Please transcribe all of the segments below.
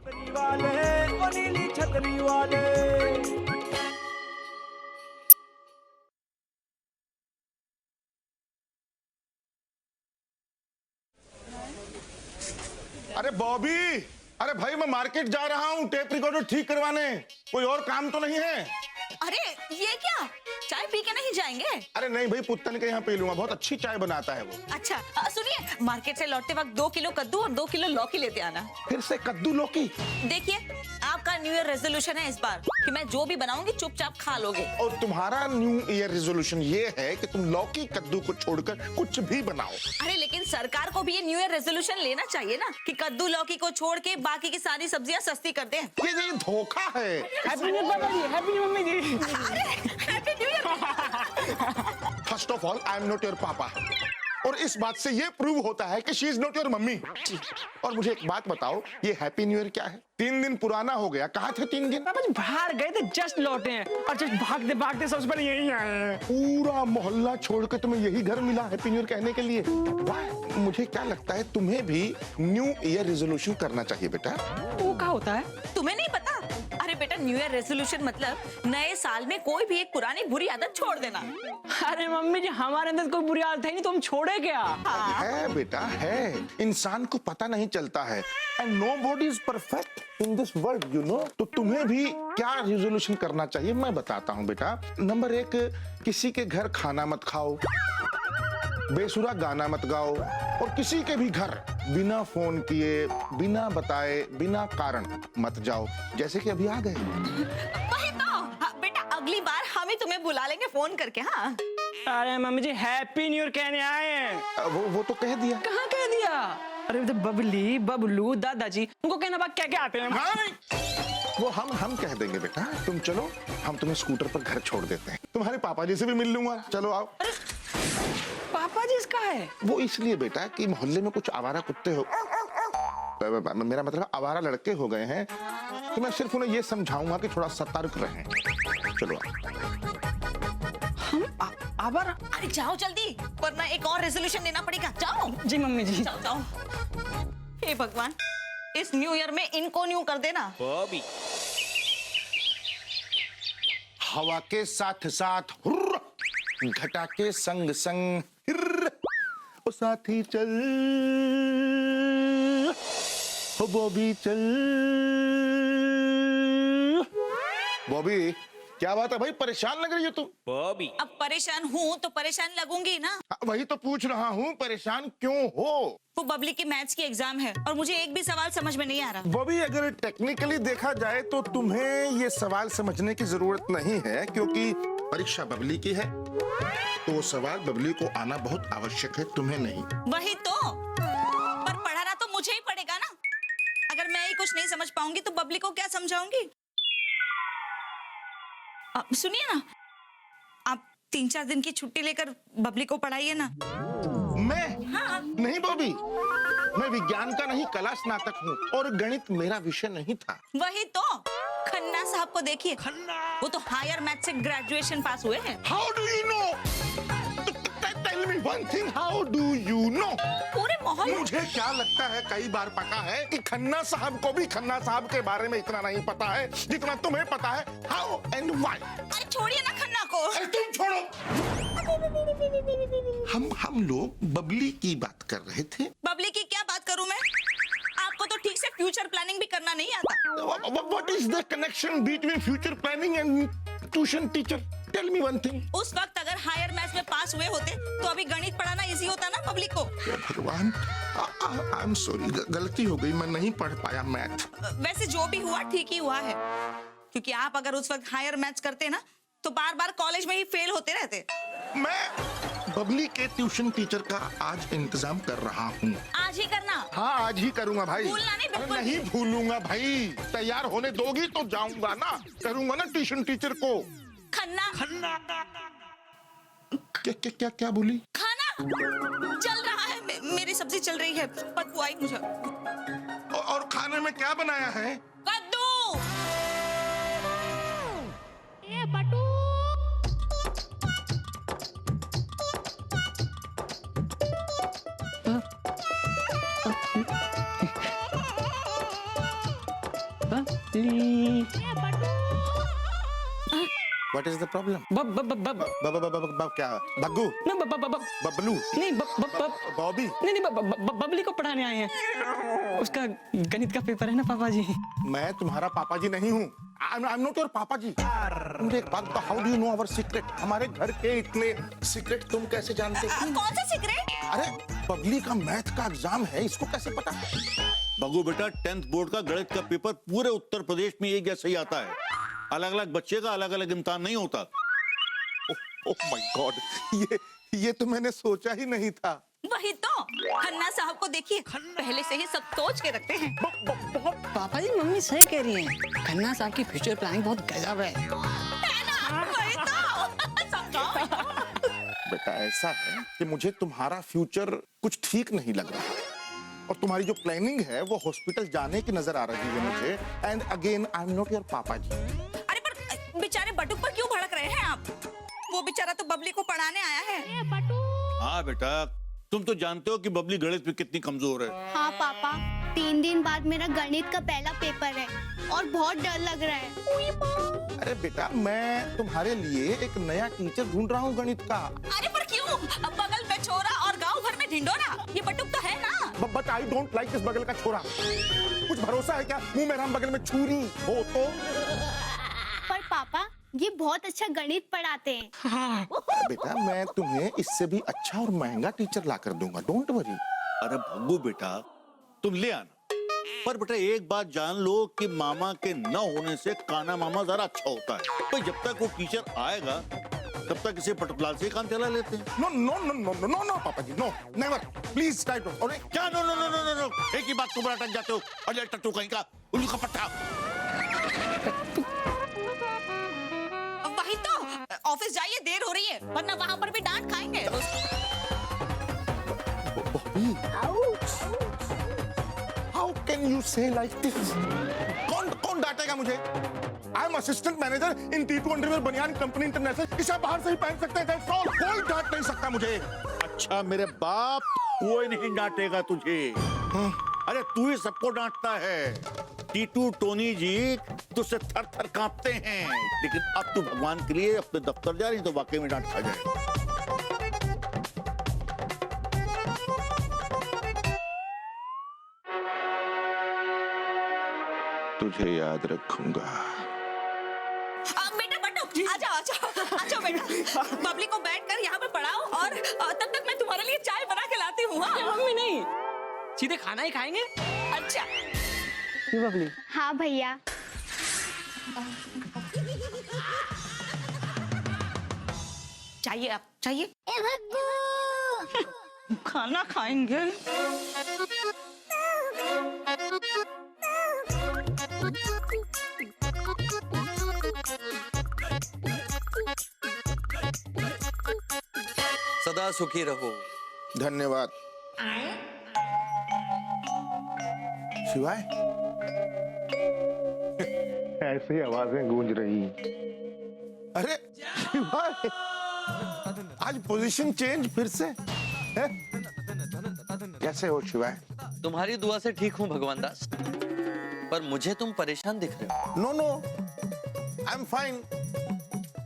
छतरी वाले, ओ नीली छतरी वाले। अरे बॉबी, अरे भाई मैं मार्केट जा रहा हूँ टेप रिकॉर्डर ठीक करवाने। कोई और काम तो नहीं है? अरे ये क्या, चाय पी के नहीं जाएंगे? अरे नहीं भाई, पुत्तन के यहाँ पी लूंगा, बहुत अच्छी चाय बनाता है वो। अच्छा सुनिए, मार्केट से लौटते वक्त 2 किलो कद्दू और 2 किलो लौकी लेते आना। फिर से कद्दू लौकी? देखिए, आपका न्यू ईयर रेजोल्यूशन है इस बार कि मैं जो भी बनाऊंगी चुपचाप खा लोगे। और तुम्हारा न्यू ईयर रेजोल्यूशन ये है कि तुम लौकी कद्दू को छोड़कर कुछ भी बनाओ। अरे लेकिन सरकार को भी ये न्यू ईयर रेजोल्यूशन लेना चाहिए ना कि कद्दू लौकी को छोड़ के बाकी की सारी सब्जियां सस्ती कर दें। ये धोखा है। हैप्पी न्यू ईयर पापा जी, हैप्पी न्यू मम्मी जी। अरे happy new year. First of all I am not your पापा, और इस बात से ये प्रूव होता है कि she is not your mummy. और मुझे एक बात बताओ, ये हैप्पी न्यू ईयर क्या है? 3 दिन पुराना हो गया। कहाँ थे 3 दिन? पापा जी बाहर गए थे, जस्ट लौटे हैं और जस्ट भागते भागते सबसे पहले यहीं आए हैं। पूरा मोहल्ला छोड़ के तुम्हें यही घर मिला हैप्पी न्यू ईयर कहने के लिए? वाह, मुझे क्या लगता है तुम्हें भी न्यू ईयर रेजोल्यूशन करना चाहिए बेटा। वो क्या होता है? तुम्हें नहीं पता? अरे बेटा, न्यू ईयर रेजोल्यूशन मतलब नए साल में कोई भी एक पुरानी बुरी आदत छोड़ देना। अरे मम्मी जी, हमारे अंदर कोई बुरी आदत है नहीं, तो हम छोड़े क्या? है बेटा, है। इंसान को पता नहीं चलता है। And nobody is perfect in this world, you know. तो तुम्हें भी क्या रेजोल्यूशन करना चाहिए मैं बताता हूँ बेटा। नंबर 1, किसी के घर खाना मत खाओ, बेसुरा गाना मत गाओ, और किसी के भी घर बिना फोन किए, बिना बताए, बिना कारण मत जाओ, जैसे कि अभी आ गए। वही तो। हाँ, बेटा अगली बार हम ही तुम्हें बुला लेंगे फोन करके। हाँ अरे मम्मी जी, हैप्पी न्यू ईयर कहने आए हैं। वो तो कह दिया। कहाँ कह दिया? अरे तो बबली, बबलू, दादाजी, उनको कहना बात क्या क्या आते हैं? वो हम कह देंगे बेटा। तुम चलो, हम तुम्हें स्कूटर पर घर छोड़ देते हैं। तुम्हारे पापा जी से भी मिल लूंगा, चलो आओ। पापा जी इसका है? वो इसलिए बेटा कि मोहल्ले में कुछ आवारा कुत्ते हो, मेरा मतलब आवारा लड़के हो गए हैं, तो मैं सिर्फ उन्हें ये समझाऊंगा कि थोड़ा सतर्क रहें। चलो आबर। अरे जाओ जल्दी, वरना एक और रेजोल्यूशन लेना पड़ेगा। जाओ जी मम्मी जी। जाओ जाओ। हे भगवान, इस न्यू ईयर में इनको न्यू कर देना। बॉबी, हवा के साथ साथ हुर्र, घटा के संग संग हिर्र, ओ साथी चल, हो बॉबी चल। बॉबी, क्या बात है भाई, परेशान लग रही हो तुम? बॉबी, अब परेशान हूँ तो परेशान लगूंगी ना। वही तो पूछ रहा हूँ, परेशान क्यों हो? वो बबली की मैथ्स की एग्जाम है और मुझे एक भी सवाल समझ में नहीं आ रहा। बॉबी, अगर टेक्निकली देखा जाए तो तुम्हें ये सवाल समझने की जरूरत नहीं है, क्योंकि परीक्षा बबली की है, तो वो सवाल बबली को आना बहुत आवश्यक है, तुम्हें नहीं। वही तो, पर पढ़ाना तो मुझे ही पड़ेगा ना। अगर मैं ही कुछ नहीं समझ पाऊंगी तो बबली को क्या समझाऊंगी? सुनिए ना, आप 3-4 दिन की छुट्टी लेकर बबली को पढ़ाइए ना। मैं? हाँ। नहीं बॉबी, मैं विज्ञान का नहीं कला स्नातक हूँ, और गणित मेरा विषय नहीं था। वही तो, खन्ना साहब को देखिए, वो तो हायर मैथ से ग्रेजुएशन पास हुए हैं। How do you know? Tell me one thing, how do you know? पूरे मोहल्ले। मुझे क्या लगता है, कई बार पता है कि खन्ना साहब को भी खन्ना साहब के बारे में इतना नहीं पता है जितना तुम्हें पता है। How and why? अरे छोड़िए ना खन्ना को। अरे तुम छोड़ो। हम लोग बबली की बात कर रहे थे। बबली की क्या बात करूं मैं? आपको तो ठीक से फ्यूचर प्लानिंग भी करना नहीं आता। What is the connection between future planning and tuition teacher? Tell me one thing. उस वक्त अगर हायर मैथ्स में पास हुए होते तो अभी गणित पढ़ाना इजी होता ना पब्लिक को। हे भगवान, आई एम सॉरी, गलती हो गई, मैं नहीं पढ़ पाया मैथ। वैसे जो भी हुआ ठीक ही हुआ है, क्योंकि आप अगर उस वक्त हायर मैथ्स करते ना तो बार बार कॉलेज में ही फेल होते रहते। मैं बबली के ट्यूशन टीचर का आज इंतजाम कर रहा हूँ। आज ही करना। हाँ, आज ही करूंगा भाई। भूलना नहीं, बिल्कुल। अरे नहीं भूलूंगा भाई, तैयार होने दोगी तो जाऊंगा ना, करूंगा ना ट्यूशन टीचर को। खन्ना। क्या क्या क्या क्या बोली? खाना चल रहा है, मेरी सब्जी चल रही है, बदबू आई मुझे। और खाने में क्या बनाया है? कद्दू। ए बटू, Babli what is the problem? बब बब बब बब क्या बग्गू? ना बब बब बब बबलू? नहीं बब बॉबी? नहीं बबली को पढ़ाने आए हैं, उसका गणित का पेपर है ना पापा जी। मैं तुम्हारा पापा जी नहीं हूँ। आई एम नॉट योर पापा जी। मुझे एक बात बताओ, how do you know our secret? हमारे घर के इतने सीक्रेट तुम कैसे जानते हो? कौन सा सीक्रेट? अरे बबली का मैथ का एग्जाम है, इसको कैसे पता? बगू बेटा, 10th बोर्ड का गणित का पेपर पूरे उत्तर प्रदेश में एक जैसा ही आता है। अलग अलग बच्चे का अलग अलग इम्तिहान नहीं होता। ओह माय गॉड, ये तो मैंने सोचा ही नहीं था। वही तो, खन्ना साहब को देखिए, पहले से ही सब सोच के रखते हैं। पापा जी मम्मी सही कह रही हैं, खन्ना साहब की फ्यूचर प्लानिंग बहुत गजब है। है ना? वही तो, समझाओ। बेटा ऐसा है कि मुझे तुम्हारा फ्यूचर कुछ ठीक नहीं लग रहा, और तुम्हारी जो प्लानिंग है वो हॉस्पिटल जाने की नजर आ रही है मुझे। And again I am not your पापा जी। अरे पर बेचारे बटुक पर क्यों भड़क रहे हैं आप? वो बेचारा तो बबली को पढ़ाने आया है। हाँ बेटा, तुम तो जानते हो कि बबली गणित में कितनी कमजोर है। हाँ पापा, 3 दिन बाद मेरा गणित का पहला पेपर है और बहुत डर लग रहा है। अरे बेटा, मैं तुम्हारे लिए एक नया टीचर ढूंढ रहा हूँ गणित का। अरे पर क्यों? बगल में छोरा और गांव भर में ढिंडोरा, ये बटुक तो है ना। बट आई डोंट लाइक इस बगल का छोरा। कुछ भरोसा है क्या? मुंह में राम बगल में छुरी हो तो? पर पापा, ये बहुत अच्छा गणित पढ़ाते हैं। बेटा, मैं तुम्हें इससे भी अच्छा और महंगा टीचर ला कर दूंगा, डोंट वरी। अरे भग्गू बेटा, तुम ले आना, पर बेटा एक बात जान लो कि मामा के न होने से काना मामा जरा अच्छा होता है। तो जब तक वो टीचर आएगा तब तक इसे पटपलाल से काम चला लेते हैं। No no no no no no no पापा जी, no never, please try to. अरे क्या no no no no no no, एक ही बात तुम अटक जाते हो। अरे टट्टू कहीं का, उल्लू का पट्टा। वही तो, ऑफिस जाइए, देर हो रही है, वरना वहाँ पर भी डांट खाएंगे। बॉबी, हाउ कैन यू से लाइक दिस? कौन डांटेगा मुझे? I am assistant manager in T2 underwear बनियान कंपनी इंटरनेशनल। इसे बाहर से ही पहन सकते हैं, कोई डांट नहीं सकता मुझे। अच्छा मेरे बाप, कोई नहीं डांटेगा तुझे। अरे तू ही सबको डांटता है। टीटू टोनी जी तुझसे थर थर कांपते हैं, लेकिन अब तू भगवान के लिए अपने दफ्तर जा रही तो वाकई में डांट खा जाए। तुझे याद रखूंगा। बेटा बटुक, आ जाओ बेटा। बबली को बैठकर यहाँ पे पढ़ाओ, और तब तक मैं तुम्हारे लिए चाय बना के लाती हूँ। हाँ? मम्मी नहीं, सीधे खाना ही खाएंगे। अच्छा। ये बबली, हाँ भैया। चाहिए आप, चाहिए? खाना खाएंगे। सदा सुखी रहो। धन्यवाद। शिवाय, ऐसी आवाजें गूंज रही। अरे शिवाय, आज पोजीशन चेंज फिर से है? कैसे हो शिवाय? तुम्हारी दुआ से ठीक हूँ भगवान दास, पर मुझे तुम परेशान दिख रहे हो। No no, I am fine.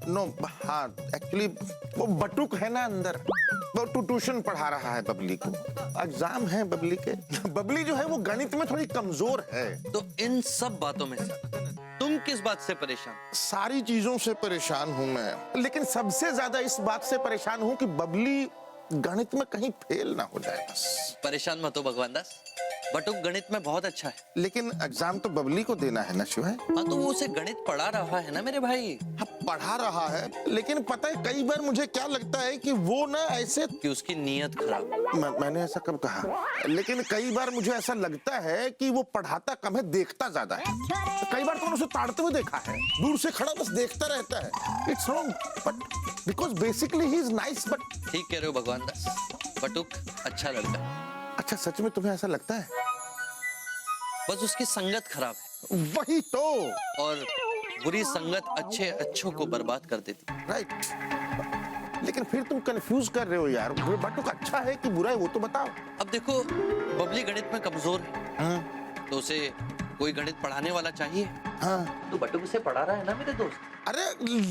No, हाँ एक्चुअली वो बटुक है ना अंदर, वो ट्यूशन पढ़ा रहा है बबली को। एग्जाम है बबली के। बबली जो है वो गणित में थोड़ी कमजोर है। तो इन सब बातों में से तुम किस बात से परेशान? सारी चीजों से परेशान हूं मैं, लेकिन सबसे ज्यादा इस बात से परेशान हूं कि बबली गणित में कहीं फेल ना हो जाए बस। परेशान मत हो भगवान दास, बटुक गणित में बहुत अच्छा है। लेकिन एग्जाम तो बबली को देना है ना शिवाय। हाँ तो वो उसे गणित पढ़ा रहा है ना मेरे भाई। हाँ पढ़ा रहा है, लेकिन पता है कई बार मुझे क्या लगता है कि वो ना ऐसे कि उसकी नीयत खराब है। मैंने ऐसा कब कहा? लेकिन कई बार मुझे ऐसा लगता है कि वो पढ़ाता कम है, देखता ज्यादा है। कई बार तो मैंने उसे ताड़ते हुए देखा है, दूर से खड़ा बस देखता रहता है। It's wrong, but because basically he is nice. But ठीक कह रहे हो भगवान दास, बटुक अच्छा लड़का। अच्छा सच में तुम्हें ऐसा लगता है? बस उसकी संगत खराब है, वही तो। और बुरी संगत अच्छे अच्छों को बर्बाद कर देती। राइट, लेकिन फिर तुम कंफ्यूज कर रहे हो यार। बटुक अच्छा है कि बुरा है वो तो बताओ। अब देखो, बबली गणित में कमजोर है, तो उसे कोई गणित पढ़ाने वाला चाहिए। हाँ तो बटुक से पढ़ा रहा है ना मेरे दोस्त। अरे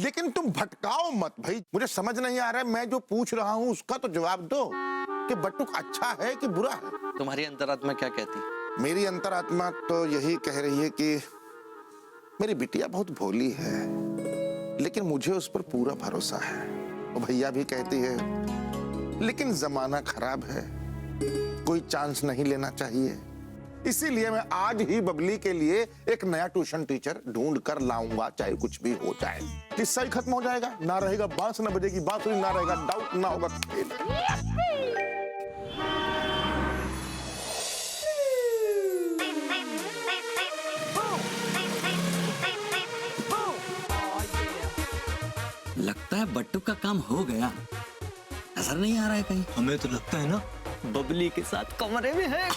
लेकिन तुम भटकाओ मत भाई, मुझे समझ नहीं आ रहा है, मैं जो पूछ रहा हूँ उसका तो जवाब दो कि बटुक अच्छा है कि बुरा है। तुम्हारी अंतरात्मा क्या कहती? मेरी अंतरात्मा तो यही कह रही है कि मेरी बिटिया बहुत भोली है, लेकिन मुझे उस पर पूरा भरोसा है। वो भैया भी कहती है, लेकिन जमाना खराब है, कोई चांस नहीं लेना चाहिए। इसीलिए मैं आज ही बबली के लिए एक नया ट्यूशन टीचर ढूंढ कर लाऊंगा, चाहे कुछ भी हो जाए। किस्सा ही खत्म हो जाएगा, ना रहेगा बांस, ना बजेगी बांसुरी, ना रहेगा डाउट, ना होगा फेल। लगता है बट्टू का काम हो गया, नजर नहीं आ रहा है कहीं। हमें तो लगता है ना बबली के साथ कमरे में है।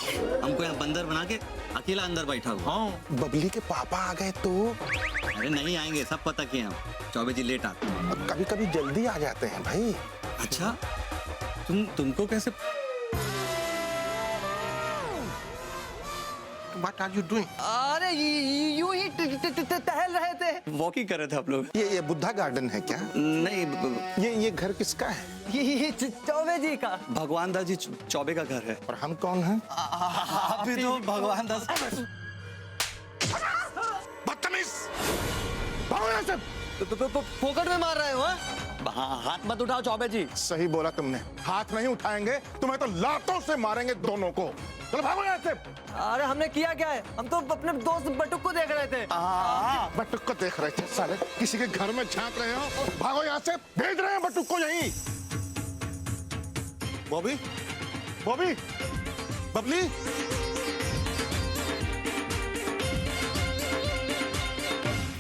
हमको यहाँ बंदर बना के अकेला अंदर बैठा हुआ। हाँ बबली के पापा आ गए तो अरे नहीं आएंगे, सब पता किए हम। चौबे जी लेट आते हैं। कभी कभी जल्दी आ जाते हैं भाई। अच्छा तुमको कैसे? What are you doing? अरे यूं ही टहल रहे थे। वॉकिंग कर रहे थे आप लोग? ये बुद्धा गार्डन है क्या? नहीं, ये घर किसका है? ये चौबे जी का। भगवान दास जी चौबे का घर है। और हम कौन हैं? आप भी तो भगवान दास। बदतमीज! भागो यहाँ से! फोकट में मार रहे हो? हाथ मत उठाओ चौबे जी। सही बोला तुमने, हाथ नहीं उठाएंगे, तुम्हें तो लातों से मारेंगे दोनों को। चलो भागो यहाँ से। अरे हमने किया क्या है? हम तो अपने दोस्त बटुक को देख रहे थे। बटुक को देख रहे थे साले, किसी के घर में झांक रहे हो। भागो यहाँ से, भेज रहे हैं बटुक को यहीं। Bobby, Bobby, Babli,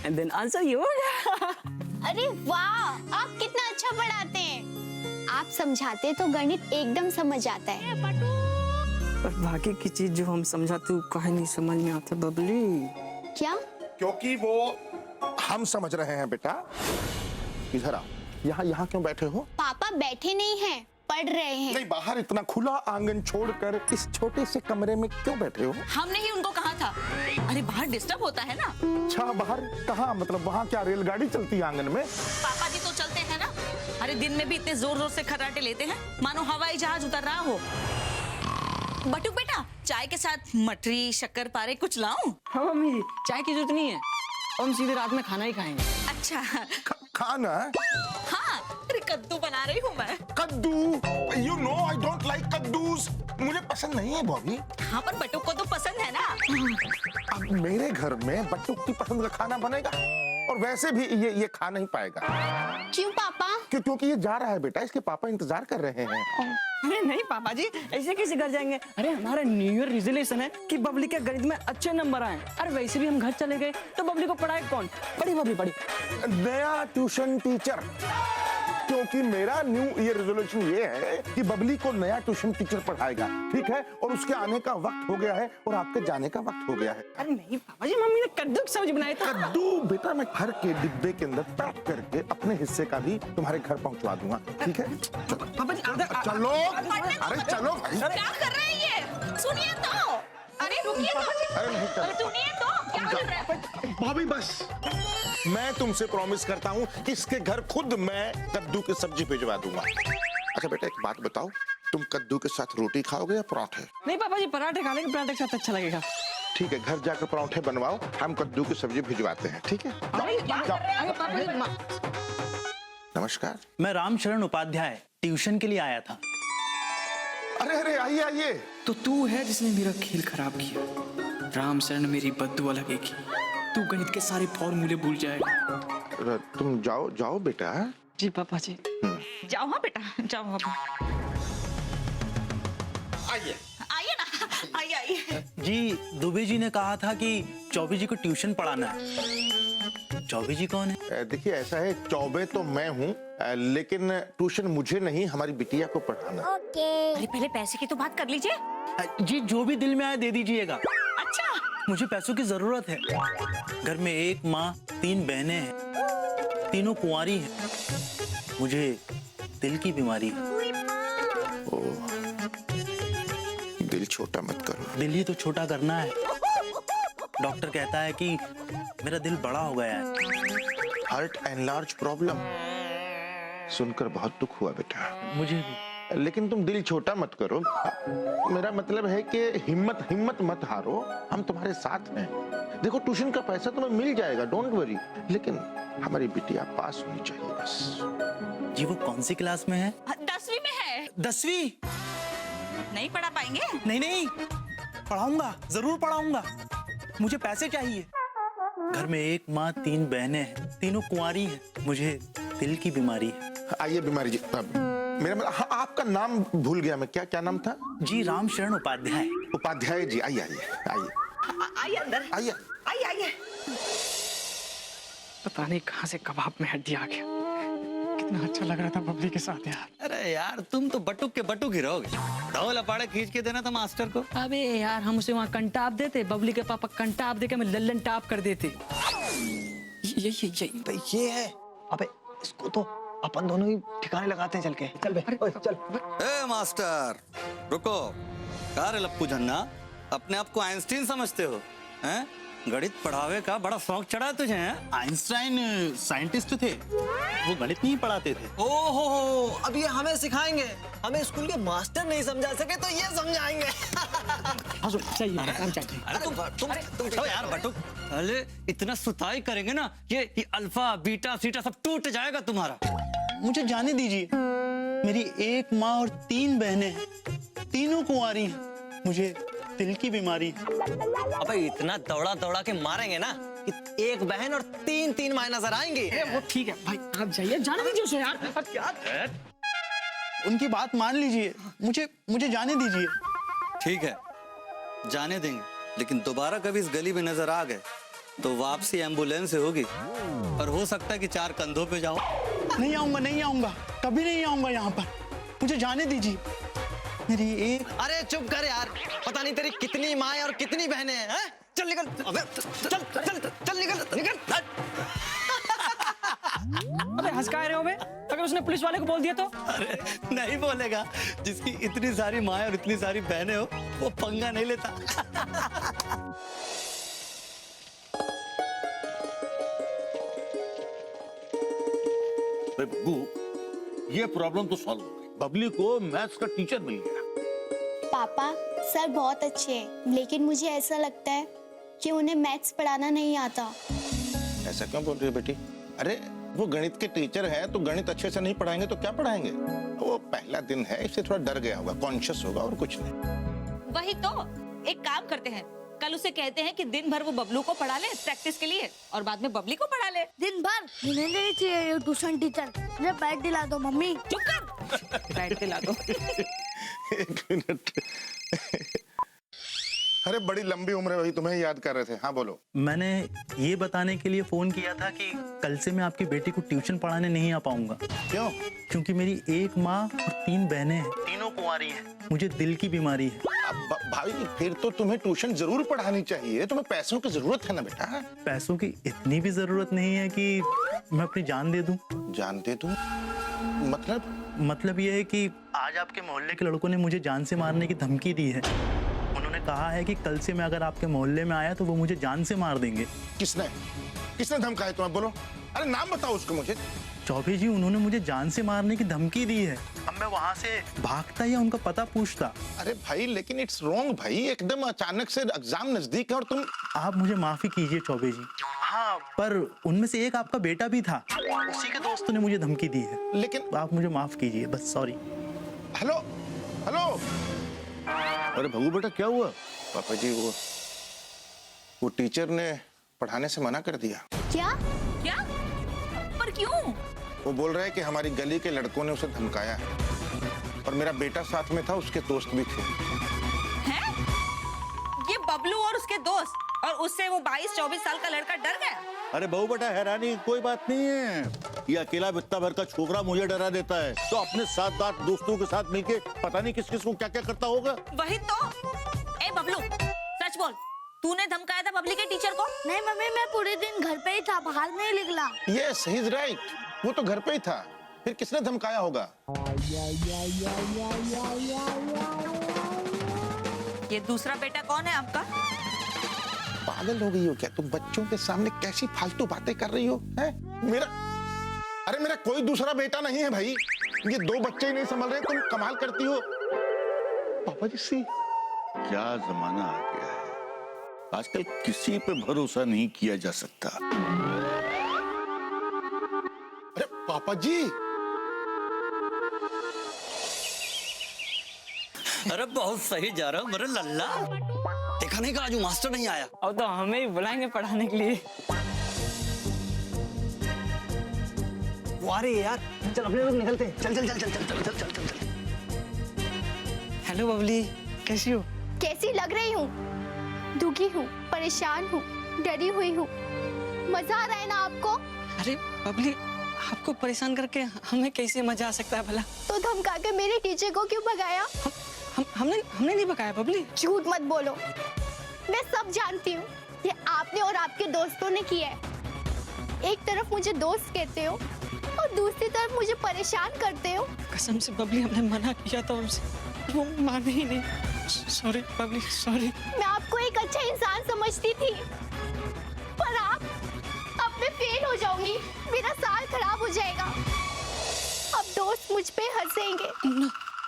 and then answer you. अरे वाह, आप कितना अच्छा पढ़ाते हैं। आप समझाते तो गणित एकदम समझ आता है। पर बाकी की चीज जो हम समझाते वो कहीं नहीं समझ में आता बबली। क्या? क्योंकि वो हम समझ रहे हैं बेटा। इधर आओ, यहाँ क्यों बैठे हो? पापा बैठे नहीं हैं, पढ़ रहे हैं। नहीं, बाहर इतना खुला आंगन छोड़कर इस छोटे से कमरे में क्यों बैठे हो? हमने ही उनको कहा था। अरे बाहर डिस्टर्ब होता है ना। अच्छा, बाहर कहाँ? मतलब वहाँ क्या रेलगाड़ी चलती है आंगन में? पापा जी तो चलते हैं ना। अरे दिन में भी इतने जोर जोर से खर्राटे लेते हैं मानो हवाई जहाज उतर रहा हो। बटुक बेटा, चाय के साथ मटरी शक्कर पारे कुछ लाऊं? हाँ मम्मी, चाय की जरूरत नहीं है, हम सीधे रात में खाना ही खाएंगे। अच्छा खाना? हाँ, अरे कद्दू बना रही हूँ मैं। कद्दू? You know I don't like कद्दूस। मुझे पसंद नहीं है बॉबी। हाँ पर बटुक को तो पसंद है ना। अब मेरे घर में बटुक की पसंद का खाना बनेगा, और वैसे भी ये खा नहीं पाएगा। क्यों पापा? क्योंकि ये जा रहा है बेटा, इसके पापा इंतजार कर रहे हैं। अरे नहीं पापा जी, ऐसे कैसे घर जाएंगे? अरे हमारा न्यू ईयर रिजोल्यूशन है कि बबली के गणित में अच्छे नंबर आए। अरे वैसे भी हम घर चले गए तो बबली को पढ़ाए कौन? पढ़ी बबली पढ़ी। नया ट्यूशन टीचर, क्योंकि मेरा न्यू ईयर रेजोल्यूशन ये है कि बबली को नया ट्यूशन टीचर पढ़ाएगा, ठीक है? और उसके आने का वक्त हो गया है और आपके जाने का वक्त हो गया है। अरे नहीं पापा जी, मम्मी ने कद्दू की सब्जी बनाई था। कद्दू बेटा मैं घर के डिब्बे के अंदर पैक करके अपने हिस्से का भी तुम्हारे घर पहुंचवा दूंगा, ठीक है? पापा जी चलो, अरे चलो भाई। क्या कर रहे हैं ये? सुनिए तो। अरे रुकिए तो। अरे नहीं कर। सुनिए तो, क्या कर रहे हैं? भाभी बस, मैं तुमसे प्रॉमिस करता हूँ कि इसके घर खुद मैं कद्दू की सब्जी भिजवा दूंगा। अच्छा बेटा एक बात बताओ, तुम कद्दू के साथ रोटी खाओगे या पराठे? नहीं पापा जी, पराठे खा लेंगे, पराठे के साथ अच्छा लगेगा। ठीक है, घर जाकर पराठे बनवाओ, हम कद्दू की सब्जी भिजवाते हैं, ठीक है? नमस्कार। मैं रामशरण उपाध्याय ट्यूशन के लिए आया था। अरे अरे आइए आइए। तो तू है जिसने मेरा खेल खराब किया। राम शरण मेरी बद्दुआ लगेगी। तू गणित के सारे फॉर्मूले भूल जाएगा। तुम जाओ जाओ बेटा। जी पापा जी। जाओ हाँ बेटा, जाओ हाँ। आइए आइए ना, आइए आइए। जी दुबे जी ने कहा था कि चौबे जी को ट्यूशन पढ़ाना है। चौबे जी कौन है? देखिए ऐसा है, चौबे तो मैं हूँ, लेकिन ट्यूशन मुझे नहीं, हमारी बिटिया को पढ़ाना। अरे पहले पैसे की तो बात कर लीजिए। जी जो भी दिल में आए दे दीजिएगा। अच्छा, मुझे पैसों की जरूरत है। घर में एक माँ 3 बहनें हैं, तीनों कुंवारी हैं। मुझे दिल की बीमारी है। दिल छोटा मत करो। दिल ही तो छोटा करना है। डॉक्टर कहता है कि मेरा दिल बड़ा हो गया है। हार्ट एनलार्ज प्रॉब्लम, सुनकर बहुत दुख हुआ बेटा। मुझे भी। लेकिन तुम दिल छोटा मत करो। मेरा मतलब है कि हिम्मत मत हारो, हम तुम्हारे साथ हैं। देखो ट्यूशन का पैसा तुम्हें मिल जाएगा, डोंट वरी, लेकिन हमारी बिटिया पास होनी चाहिए बस। जी वो कौन सी क्लास में है? 10वीं में है। 10वीं? नहीं पढ़ा पाएंगे? नहीं, पढ़ाऊंगा, जरूर पढ़ाऊंगा। मुझे पैसे चाहिए। घर में एक माँ 3 बहनें हैं, तीनों कुंवारी हैं। मुझे दिल की बीमारी है। आइए बीमारी जी। मेरा मतलब, हाँ, आपका नाम भूल गया मैं, क्या नाम था? जी राम शरण उपाध्याय। उपाध्याय जी, आइए आइए आइए आइए अंदर। आइए। आइए। पता नहीं कहाँ से कबाब में हड्डी आ गया। कितना अच्छा लग रहा था बबली के साथ यार। अरे यार तुम तो बटुक के बटुक ही रहोगे। ढोल अपाड़े खींच के देना था मास्टर को। अबे यार हम उसे वहाँ कंटाप देते, बबली के पापा कंटाप देके हमें लल्लन टाप कर देते। ये तो ये है। अबे इसको तो अपन दोनों ही ठिकाने लगाते हैं, चल के। चल बे, ओए, चल। ए मास्टर रुको। का रे लप्पू झन्ना, अपने आप को आइंस्टीन समझते हो? हैं? गणित पढ़ावे का बड़ा शौक चढ़ा है तुझे? हैं? आइंस्टाइन साइंटिस्ट थे, वो गणित नहीं पढ़ाते थे। ओहो, अब ये हमें सिखाएंगे। हमें स्कूल के मास्टर नहीं समझा सके तो ये समझाएंगे। अरे तुम यार बटुक, अरे इतना सुताई करेंगे ना, ये अल्फा बीटा सीटा सब टूट जाएगा तुम्हारा। मुझे जाने दीजिए। मेरी एक माँ और 3 बहनें हैं, तीनों कुंवारी हैं। मुझे दिल की बीमारी है। अबे इतना दौड़ा के मारेंगे ना कि 1 बहन और 3 माँ नजर आएंगे। वो ठीक है भाई, आप जाइए, जाने दीजिए उसे यार। उनकी बात मान लीजिए, मुझे जाने दीजिए। ठीक है जाने देंगे, लेकिन दोबारा कभी इस गली में नजर आ गए तो वापसी एम्बुलेंस से होगी, और हो सकता है कि 4 कंधों पे जाओ। नहीं आऊंगा, कभी नहीं आऊंगा यहाँ पर। मुझे जाने दीजिए। मेरी एक। अरे चुप कर यार, पता नहीं तेरी कितनी माँ और कितनी बहनें हैं। चल निकल, अबे चल निकल। अबे हंस का रहे हो बे? अगर उसने पुलिस वाले को बोल दिया तो? अरे नहीं बोलेगा, जिसकी इतनी सारी माँ और इतनी सारी बहनें हो वो पंगा नहीं लेता। बब्बू, ये प्रॉब्लम तो सॉल्व हो गई। बबली को मैथ्स का टीचर मिल गया। पापा सर बहुत अच्छे हैं, लेकिन मुझे ऐसा लगता है कि उन्हें मैथ्स पढ़ाना नहीं आता। ऐसा क्यों बोल रही है बेटी? अरे वो गणित के टीचर हैं, तो गणित अच्छे से नहीं पढ़ाएंगे तो क्या पढ़ाएंगे? वो पहला दिन है, इससे थोड़ा डर गया होगा, कॉन्शियस होगा और कुछ नहीं। वही तो, एक काम करते हैं, कल उसे कहते हैं कि दिन भर वो बबलू को पढ़ा ले प्रैक्टिस के लिए, और बाद में बबली को पढ़ा ले। दिन भर नहीं चाहिए ट्यूशन टीचर, मुझे बैठ दिला दो मम्मी। चुप कर। बैठ के ला दो। 1 मिनट। अरे बड़ी लंबी उम्र है, वही तुम्हें याद कर रहे थे। हाँ बोलो। मैंने ये बताने के लिए फोन किया था कि कल से मैं आपकी बेटी को ट्यूशन पढ़ाने नहीं आ पाऊंगा। क्यों? क्योंकि मेरी एक माँ और 3 बहनें हैं, तीनों कुंवारी हैं। मुझे दिल की बीमारी है। अब भाई फिर तो तुम्हें ट्यूशन जरूर पढ़ानी चाहिए, तुम्हें पैसों की जरूरत है ना बेटा। पैसों की इतनी भी जरूरत नहीं है कि मैं अपनी जान दे दूं। जान दे दूं? मतलब ये है कि आज आपके मोहल्ले के लड़कों ने मुझे जान से मारने की धमकी दी है। उन्होंने कहा है कि कल से मैं अगर आपके मोहल्ले में आया तो वो मुझे जान से मार देंगे। किसने धमकाया तुम्हें? बोलो, अरे नाम बताओ उसको मुझे। चौबे जी, उन्होंने मुझे जान से मारने की धमकी दी है। अब मैं वहाँ से भागता या उनका पता पूछता? अरे भाई लेकिन इट्स रॉन्ग भाई, एकदम अचानक से एग्जाम नजदीक है और तुम। आप मुझे माफी कीजिए चौबे जी। हाँ, पर उनमें से एक आपका बेटा भी था, उसी के दोस्तों ने मुझे धमकी दी है। लेकिन आप मुझे माफ कीजिए, बस सॉरी। हेलो। अरे भगू बेटा क्या हुआ? पापा जी वो टीचर ने पढ़ाने से मना कर दिया। क्या? पर क्यों? वो बोल रहा है कि हमारी गली के लड़कों ने उसे धमकाया है, और मेरा बेटा साथ में था, उसके दोस्त भी थे। हैं? ये बबलू और उसके दोस्त, और उससे वो 22-24 साल का लड़का डर गया? अरे बहू बेटा हैरानी की कोई बात नहीं है। ये अकेला बित्ता भर का छोकरा मुझे डरा देता है, तो अपने 7-8 दोस्तों के साथ मिलके पता नहीं किस किस को क्या क्या करता होगा। वही तो। ए बबलू सच बोल, तूने धमकाया था बबली के टीचर को? नहीं मम्मी, मैं पूरे दिन घर पे ही था, बाहर नहीं निकला। यस ही इज राइट, वो तो घर पे ही था, फिर किसने धमकाया होगा? ये दूसरा बेटा कौन है आपका? पागल हो गई हो क्या तुम? बच्चों के सामने कैसी फालतू बातें कर रही हो? हैं? मेरा कोई दूसरा बेटा नहीं है भाई, ये 2 बच्चे ही नहीं संभल रहे, तुम कमाल करती हो। पापा जी सी क्या जमाना आ गया है, आजकल किसी पे भरोसा नहीं किया जा सकता। अरे पापा जी, अरे बहुत सही जा रहा मेरे लल्ला। देखा नहीं का आज मास्टर नहीं आया। अब तो हमें ही बुलाएंगे पढ़ाने के लिए। वारे यार, चल अपने लोग निकलते हैं। चल चल चल चल चल चल चल चल चल चल। हेलो बबली, कैसी हो? कैसी लग रही हूँ? दुखी हूँ, परेशान हूँ, डरी हुई हूँ। मजा आ रहा है ना आपको? अरे बबली, आपको परेशान करके हमें कैसे मजा आ सकता है भला? तो धमका के मेरे टीचर को क्यों भगाया? हमने नहीं भगाया बबली। झूठ मत बोलो, मैं सब जानती हूँ। ये आपने और आपके दोस्तों ने किया है। एक तरफ मुझे दोस्त कहते हो और दूसरी तरफ मुझे परेशान करते हो। कसम से बबली, हमने मना किया था उनसे, वो माने ही नहीं। Sorry Babli, sorry. मैं आपको एक अच्छा इंसान समझती थी, पर अब मैं फेल हो जाऊंगी, मेरा साल खराब हो जाएगा। अब दोस्त मुझ पे हंसेंगे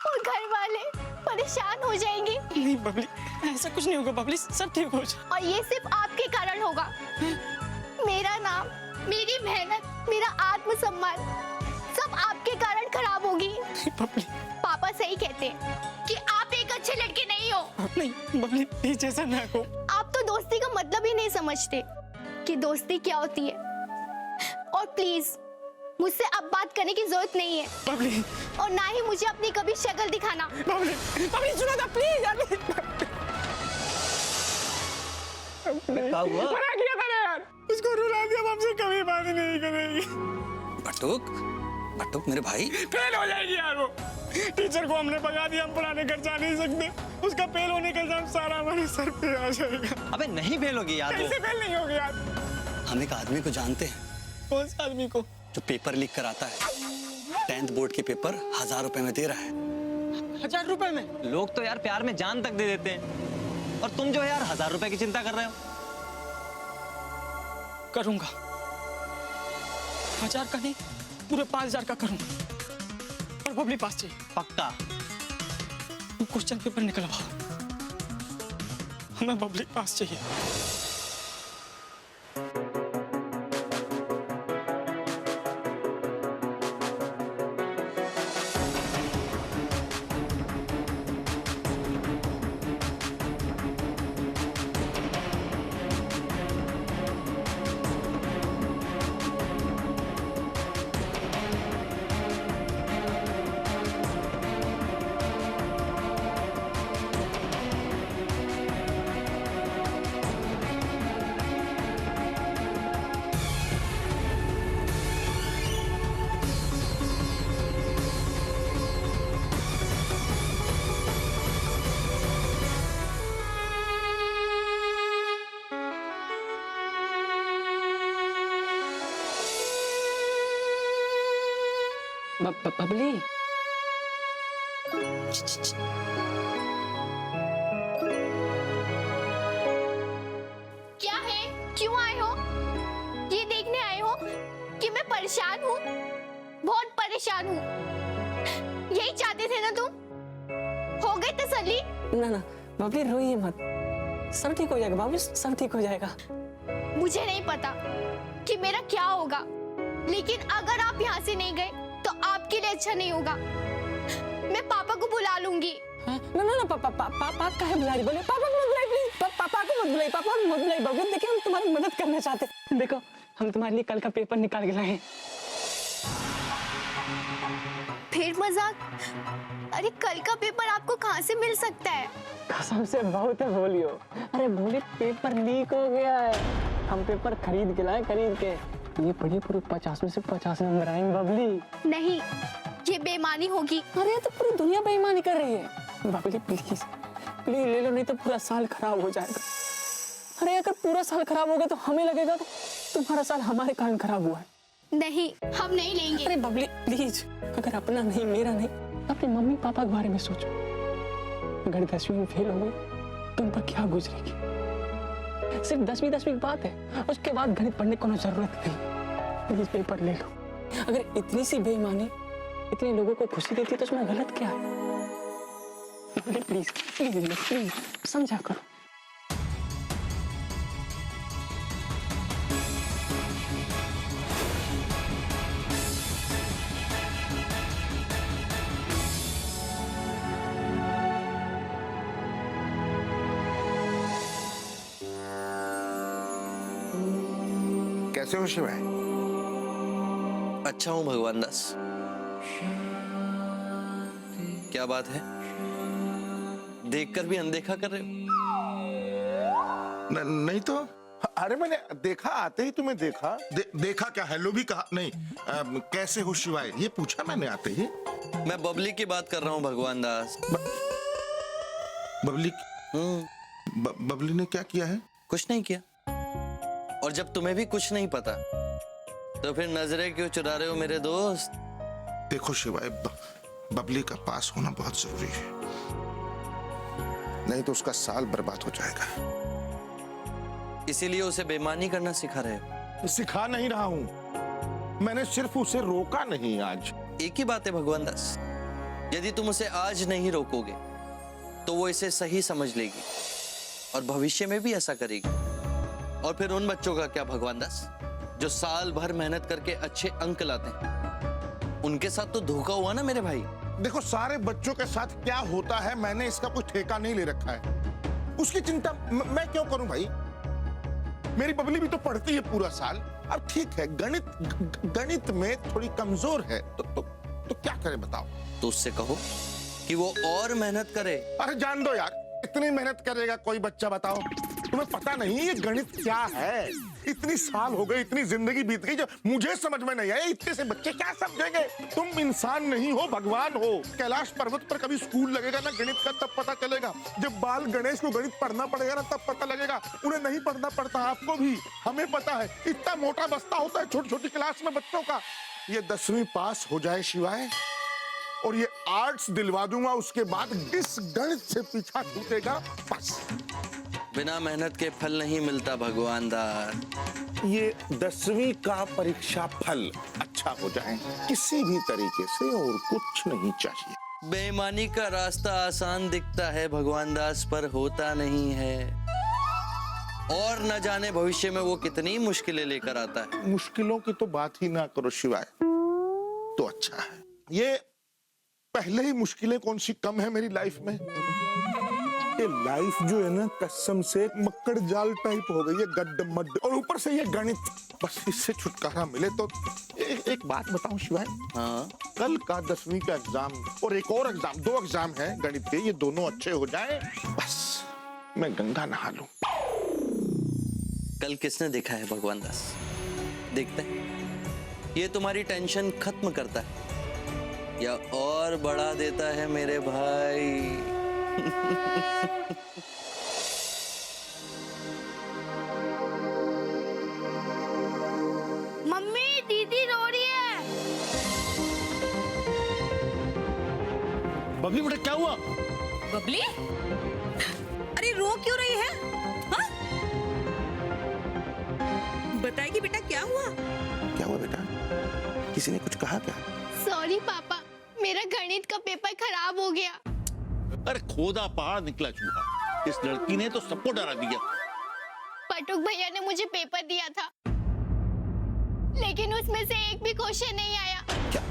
और घर वाले परेशान हो जाएंगे। नहीं बबली, ऐसा कुछ नहीं होगा बबली, सब ठीक हो जाए। और ये सिर्फ आपके कारण होगा। मेरा नाम, मेरी मेहनत, मेरा आत्मसम्मान सब आपके कारण खराब होगी। बबली, पापा सही कहते हैं कि आप एक अच्छे लड़के नहीं हो। नहीं बबली, प्लीज ऐसा ना हो। आप तो दोस्ती का मतलब ही नहीं समझते कि दोस्ती क्या होती है। और प्लीज मुझसे अब बात करने की जरूरत नहीं है बबली। और ना ही मुझे अपनी कभी शक्ल दिखाना। बबली, बबली सुनो ना प्लीज। क्या हुआ? मना किया था यार, उसको रुला दिया, हमसे कभी बात नहीं करेगी। बटुक मेरे भाई फेल हो जाएगी यार वो। टीचर को हमने भगा दिया, हम पढ़ाने घर जा नहीं सकते। उसका फेल होने का इल्जाम सारा हमारे सर पे आ जाएगा। अबे नहीं फेल होगी यार, कैसे फेल नहीं होगी यार? हम एक आदमी को जानते हैं। कौन से आदमी को? जो पेपर लीक कराता है। 10th बोर्ड के पेपर 1000 रुपए में दे रहा है। 1000 रुपए में? लोग तो यार प्यार में जान तक दे देते हैं, और तुम जो यार 1000 रुपए की चिंता कर रहे हो। करूंगा, 1000 का नहीं, पूरे 5000 का करूंगा। और बबली पास चाहिए पक्का? क्वेश्चन पेपर निकलवाओ, हमें बबली पास चाहिए। बबली, क्या है? क्यों आए हो? ये देखने आए हो कि मैं परेशान हूँ? बहुत परेशान हूँ। यही चाहते थे ना तुम? हो गई तसल्ली? ना ना बबली, रोइए मत, सब ठीक हो जाएगा बाबू, सब ठीक हो जाएगा। मुझे नहीं पता कि मेरा क्या होगा, लेकिन अगर आप यहाँ से नहीं गए तो आपके लिए अच्छा नहीं होगा। मैं पापा को बुला लूंगी। ना ना ना, पापा काहे बुला रही? बोले पापा को मत बुलाई प्लीज, पापा को मत बुलाई, पापा को मत बुलाई। बबली देखिए, हम तुम्हारी मदद करना चाहते हैं। देखो, हम तुम्हारे लिए कल का पेपर निकाल के लाए हैं। फिर मजाक? अरे कल का पेपर आपको कहाँ से मिल सकता है? कसम से बहुत है बोलियो। अरे बोली, पेपर लीक हो गया है, हम पेपर खरीद के लाए, खरीद के। ये पढ़िए, पूरे 50 में से 50 नंबर आएंगे बबली। नहीं, ये बेईमानी होगी। अरे तो पूरी दुनिया बेईमानी कर रही है। बबली प्लीज प्लीज ले लो, नहीं तो पूरा साल खराब हो जाएगा। अरे अगर पूरा साल खराब हो गया तो हमें लगेगा कि तुम्हारा साल हमारे कारण खराब हुआ है। नहीं, हम नहीं लेंगे। अरे बबली प्लीज, अगर अपना नहीं, मेरा नहीं, अपने मम्मी पापा के बारे में सोचो। अगर 10वीं में फेल हो गए तो उन पर क्या गुजरेगी? सिर्फ 10वीं की बात है, उसके बाद गणित पढ़ने की कोनो जरूरत नहीं। प्लीज पेपर ले लो। अगर इतनी सी बेईमानी इतने लोगों को खुशी देती है तो उसमें गलत क्या है? प्लीज प्लीज प्लीज समझा करो। कैसे हो शिवाय? अच्छा हूँ भगवान दास। क्या बात है, देखकर भी अनदेखा कर रहे हो? नहीं तो। अरे मैंने देखा, आते ही तुम्हें देखा। देखा क्या? हेलो भी कहा नहीं। कैसे हो शिवाय ये पूछा मैंने आते ही। मैं बबली की बात कर रहा हूँ भगवान दास। बबली? बबली ने क्या किया है? कुछ नहीं किया। और जब तुम्हें भी कुछ नहीं पता तो फिर नजरें क्यों चुरा रहे हो मेरे दोस्त? देखो शिवाय, बबली का पास होना बहुत जरूरी है, नहीं तो उसका साल बर्बाद हो जाएगा। इसीलिए उसे बेईमानी करना सिखा रहे हो? सिखा नहीं रहा हूं, मैंने सिर्फ उसे रोका नहीं। आज एक ही बात है भगवान दास, यदि तुम उसे आज नहीं रोकोगे तो वो इसे सही समझ लेगी और भविष्य में भी ऐसा करेगी। और फिर उन बच्चों का क्या भगवान दास जो साल भर मेहनत करके अच्छे अंक लाते हैं? उनके साथ तो धोखा हुआ ना मेरे भाई। देखो, सारे बच्चों के साथ क्या होता है मैंने इसका कोई ठेका नहीं ले रखा है। उसकी चिंता मैं क्यों करूं भाई? मेरी बबली भी तो पढ़ती है पूरा साल। अब ठीक है, गणित में थोड़ी कमजोर है तो क्या करे बताओ? तो उससे कहो कि वो और मेहनत करे। अरे जान दो यार, इतनी मेहनत करेगा कोई बच्चा? बताओ, तुम्हें पता नहीं ये गणित क्या है? इतनी साल हो गए, इतनी जिंदगी बीत गई, जो मुझे समझ में नहीं आया, इतने से बच्चे क्या समझेंगे? तुम इंसान नहीं हो, भगवान हो। कैलाश पर्वत पर कभी स्कूल लगेगा ना गणित का, तब पता चलेगा। जब बाल गणेश को गणित पढ़ना पड़ेगा ना, तब पता लगेगा। उन्हें नहीं पढ़ना पड़ता, आपको भी, हमें पता है। इतना मोटा बस्ता होता है छोटी छोटी क्लास में बच्चों का। ये 10वीं पास हो जाए शिवाय, और ये आर्ट्स दिलवा दूंगा, उसके बाद इस गणित से पीछा छूटेगा बस। बिना मेहनत के फल नहीं मिलता भगवान दास। ये 10वीं का परीक्षा फल अच्छा हो जाए किसी भी तरीके से, और कुछ नहीं चाहिए। बेईमानी का रास्ता आसान दिखता है भगवान दास, पर होता नहीं है। और न जाने भविष्य में वो कितनी मुश्किलें लेकर आता है। मुश्किलों की तो बात ही ना करो शिवाय, तो अच्छा है। ये पहले ही मुश्किलें कौन सी कम है मेरी लाइफ में। ये लाइफ जो है ना, कसम से मक्कड़ जाल टाइप हो गई है, गड्ढ मड्ढ, और ऊपर से ये गणित। बस इससे छुटकारा मिले तो। एक बात बताऊं शिवाय? हाँ? कल का 10वीं का एग्जाम और एक और एग्जाम, 2 एग्जाम है गणित के, ये दोनों अच्छे हो जाए बस मैं गंगा नहा लूं। कल किसने देखा है भगवान दास? देखते हैं ये तुम्हारी टेंशन खत्म करता है या और बढ़ा देता है मेरे भाई। मम्मी दीदी रो रही है। बबली बेटा क्या हुआ? बबली, अरे रो क्यों रही है? हाँ? बताएगी बेटा क्या हुआ? क्या हुआ बेटा? किसी ने कुछ कहा क्या? सॉरी पापा, मेरा गणित का पेपर खराब हो गया। अरे खोदा पहाड़ निकला चूहा, इस लड़की ने तो सबको डरा दिया। पटुक भैया ने मुझे पेपर दिया था, लेकिन उसमें से एक भी क्वेश्चन नहीं आया। क्या?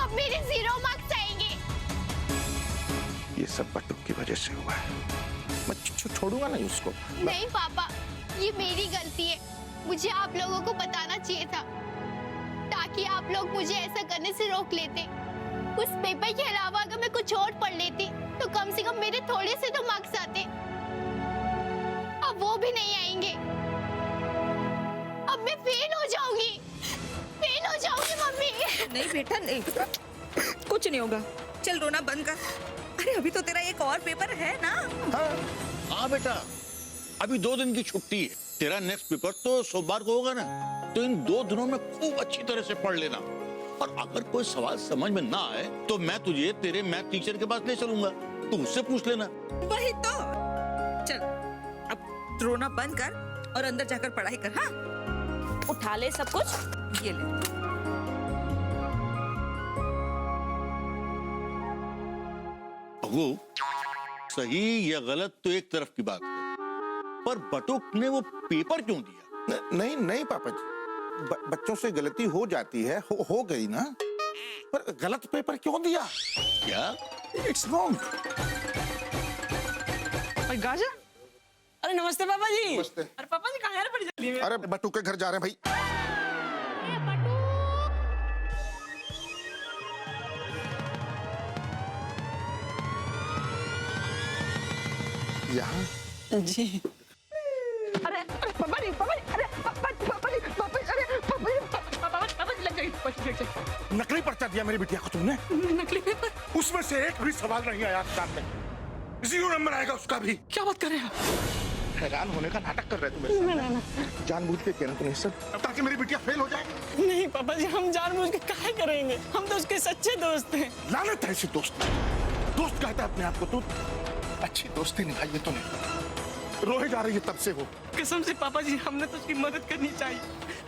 अब मेरे 0 मार्क्स आएंगे। ये सब पटुक की वजह से हुआ है। मैं छोड़ूंगा नहीं उसको। नहीं पापा, ये मेरी गलती है। मुझे आप लोगों को बताना चाहिए था, ताकि आप लोग मुझे ऐसा करने से रोक लेते। उस पेपर के अलावा अगर मैं कुछ और पढ़ लेती तो कम से कम मेरे थोड़े से तो मार्क्स आते। अब वो भी नहीं आएंगे। अब मैं फेल हो जाऊंगी, फेल हो जाऊंगी मम्मी। नहीं बेटा नहीं, कुछ नहीं होगा। चल रोना बंद कर। अरे अभी तो तेरा एक और पेपर है ना। हाँ बेटा, अभी 2 दिन की छुट्टी है। तेरा नेक्स्ट पेपर तो सोमवार को होगा ना, तो इन 2 दिनों में खूब अच्छी तरह से पढ़ लेना। और अगर कोई सवाल समझ में ना आए तो मैं तुझे तेरे मैथ टीचर के पास ले चलूंगा, तू उससे पूछ लेना। वही तो। चल अब रोना बंद कर और अंदर जाकर पढ़ाई कर। हाँ, उठा ले सब कुछ, ये ले। बहू, सही या गलत तो एक तरफ की बात है, पर बटुक ने वो पेपर क्यों दिया? नहीं नहीं पापा जी, बच्चों से गलती हो जाती है, हो गई ना, पर गलत पेपर क्यों दिया? क्या? It's wrong. गाजर, अरे नमस्ते पापा जी। नमस्ते। अरे पापा जी कहाँ हैं? बड़ी जल्दी में। अरे बटू के घर जा रहे हैं भाई। यहाँ जी। अरे पापा जी, पापा जी, अरे पापा जी, पापा जी, पापा जी, अरे पापा जी, पापा जी लग गई, पापा जी लग गई। नकली पर्चा दिया मेरी बिटिया को तुमने? नकली पेपर? उसमें से एक भी सवाल नहीं आया सामने, 0 नंबर आएगा उसका भी। क्या बात कर रहे हैं आप? हैरान होने का नाटक कर रहे तुम मेरे साथ। जानबूझ के किया तूने सब, ताकि मेरी बिटिया फेल हो जाए? नहीं पापा जी, हम जानबूझ के काहे करेंगे, हम तो उसके सच्चे दोस्त हैं। लानत है ऐसी दोस्त। दोस्त कहता है अपने आप को तू। अच्छी दोस्ती निभाई है तूने, रोए जा रही है तब से वो। कसम से पापा जी, हमने तो उसकी मदद करनी चाहिए।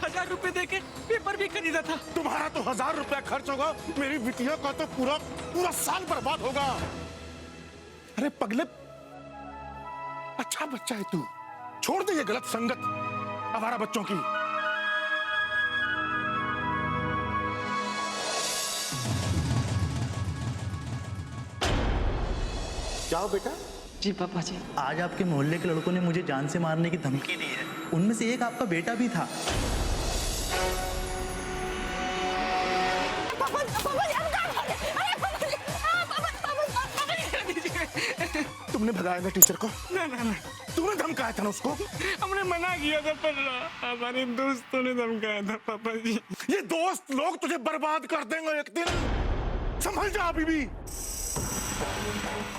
1000 रुपए देके पेपर भी खरीदा था। तुम्हारा तो 1000 रुपया खर्च होगा, मेरी बिटिया का तो पूरा साल बर्बाद होगा। अरे पगले, अच्छा बच्चा है तू, छोड़ दे ये गलत संगत आवारा बच्चों की। जाओ बेटा। जी पापा जी। आज आपके मोहल्ले के लड़कों ने मुझे जान से मारने की धमकी दी है, उनमें से एक आपका बेटा भी था। तुमने भगाया ना टीचर को? ना ना ना, तूने धमकाया था ना उसको? हमने मना किया था, पर हमारे दोस्तों ने धमकाया था पापा जी। ये दोस्त लोग तुझे बर्बाद कर देंगे एक दिन, संभल जा अभी भी।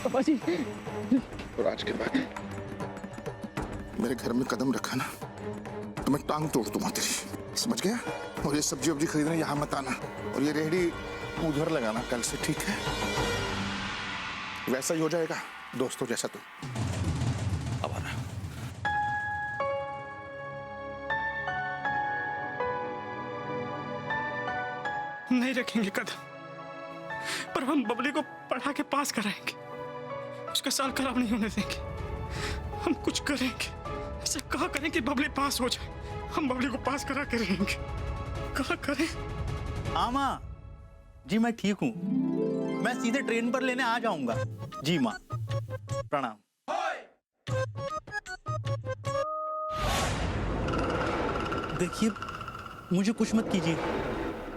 पापा जी, और आज के बाद मेरे घर में कदम रखा ना तो मैं टांग तोड़ दूंगा तेरी, समझ गया? और ये सब्जी वब्जी खरीदने यहाँ मत आना, और ये रेहड़ी उधर लगाना कल से, ठीक है? वैसा ही हो जाएगा दोस्तों जैसा तू। अब आना। नहीं रखेंगे कदम, पर हम बबली को पढ़ा के पास कराएंगे, उसका साल खराब नहीं होने देंगे। हम कुछ करेंगे, ऐसा कहा करें कि बबली पास हो जाए, हम बबली को पास करा के रहेंगे। कहा करें? हाँ माँ जी, मैं ठीक हूँ, मैं सीधे ट्रेन पर लेने आ जाऊंगा। जी माँ, प्रणाम। देखिए, मुझे कुछ मत कीजिए,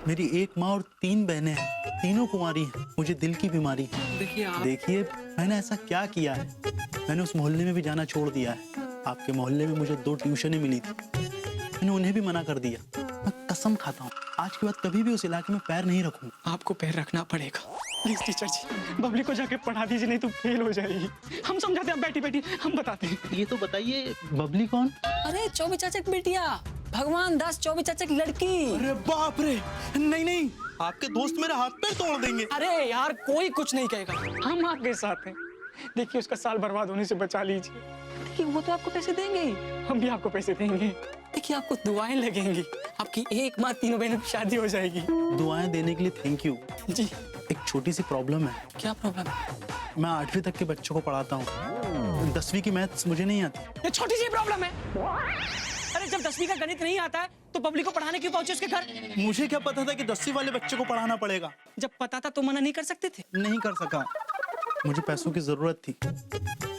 मेरी एक माँ और 3 बहनें हैं, तीनों कुंवारी हैं, मुझे दिल की बीमारी है। देखिए मैंने ऐसा क्या किया है, मैंने उस मोहल्ले में भी जाना छोड़ दिया है। आपके मोहल्ले में मुझे 2 ट्यूशनें मिली थी, मैंने उन्हें भी मना कर दिया। मैं कसम खाता हूँ आज के बाद कभी भी उस इलाके में पैर नहीं रखूंगा। आपको पैर रखना पड़ेगा। प्लीज टीचर जी, बबली को जाके पढ़ा दीजिए, नहीं तो फेल हो जाएगी। हम समझाते हैं, बैठी बैठी हम बताते हैं। ये तो बताइए, बबली कौन? अरे चौबे चाचा की बेटिया, भगवान दास चौबे चाचा की लड़की। अरे बाप रे, नहीं नहीं, आपके दोस्त मेरे हाथ पैर तोड़ देंगे। अरे यार, कोई कुछ नहीं कहेगा, हम आपके साथ हैं। देखिए उसका साल बर्बाद होने से बचा लीजिए। देखिए वो तो आपको पैसे देंगे ही, हम भी आपको पैसे देंगे। देखिए आपको दुआएं लगेंगी, आपकी एक माँ 3 बहनों की शादी हो जाएगी। दुआएं देने के लिए थैंक यू जी। एक छोटी सी प्रॉब्लम है। क्या प्रॉब्लम है? मैं 8वीं तक के बच्चों को पढ़ाता हूँ, 10वीं की मैथ्स मुझे नहीं आती। ये छोटी सी प्रॉब्लम है। अरे जब 10वीं का गणित नहीं आता है तो पब्लिक को पढ़ाने क्यों पहुंचे उसके घर? मुझे क्या पता था कि 10वीं वाले बच्चे को पढ़ाना पड़ेगा। जब पता था तो मना नहीं कर सकते थे? नहीं कर सका, मुझे पैसों की जरूरत थी।